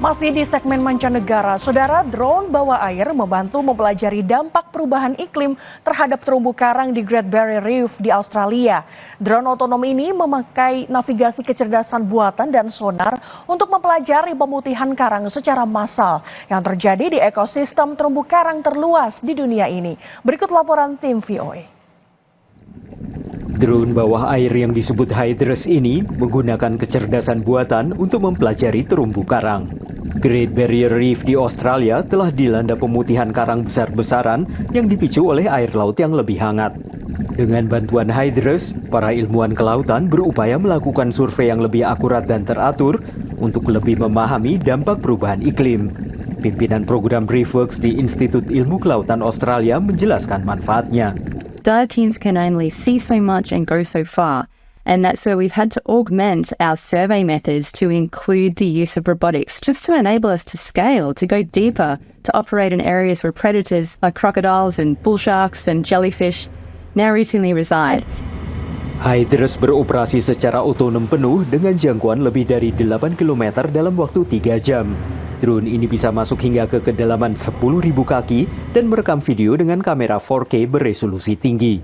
Masih di segmen mancanegara, saudara, drone bawah air membantu mempelajari dampak perubahan iklim terhadap terumbu karang di Great Barrier Reef di Australia. Drone otonom ini memakai navigasi kecerdasan buatan dan sonar untuk mempelajari pemutihan karang secara massal yang terjadi di ekosistem terumbu karang terluas di dunia ini. Berikut laporan tim VOA. Drone bawah air yang disebut Hydrus ini menggunakan kecerdasan buatan untuk mempelajari terumbu karang. Great Barrier Reef di Australia telah dilanda pemutihan karang besar-besaran yang dipicu oleh air laut yang lebih hangat. Dengan bantuan Hydrus, para ilmuwan kelautan berupaya melakukan survei yang lebih akurat dan teratur untuk lebih memahami dampak perubahan iklim. Pimpinan program ReefWorks di Institut Ilmu Kelautan Australia menjelaskan manfaatnya. Dive teams can only see so much and go so far, and that's where we've had to augment our survey methods to include the use of robotics, just to enable us to scale, to go deeper, to operate in areas where predators like crocodiles and bull sharks and jellyfish now routinely reside. Hydrus beroperasi secara otonom penuh dengan jangkauan lebih dari 8 km dalam waktu 3 jam. Drone ini bisa masuk hingga ke kedalaman 10.000 kaki dan merekam video dengan kamera 4K beresolusi tinggi.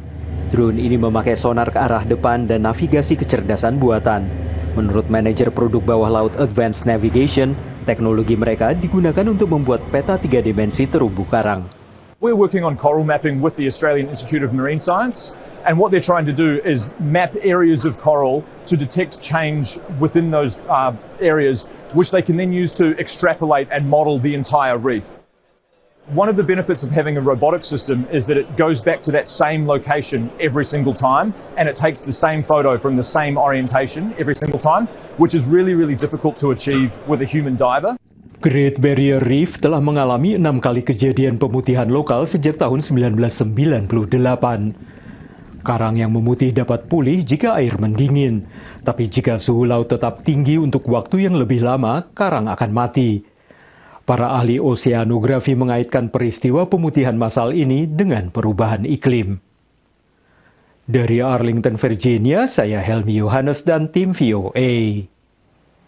Drone ini memakai sonar ke arah depan dan navigasi kecerdasan buatan. Menurut manajer produk bawah laut Advanced Navigation, teknologi mereka digunakan untuk membuat peta 3 dimensi terumbu karang. We're working on coral mapping with the Australian Institute of Marine Science, and what they're trying to do is map areas of coral to detect change within those areas, which they can then use to extrapolate and model the entire reef. One of the benefits of having a robotic system is that it goes back to that same location every single time, and it takes the same photo from the same orientation every single time, which is really, really difficult to achieve with a human diver. Great Barrier Reef telah mengalami 6 kali kejadian pemutihan lokal sejak tahun 1998. Karang yang memutih dapat pulih jika air mendingin, tapi jika suhu laut tetap tinggi untuk waktu yang lebih lama, karang akan mati. Para ahli oseanografi mengaitkan peristiwa pemutihan massal ini dengan perubahan iklim. Dari Arlington, Virginia, saya Helmi Yohanes dan tim VOA.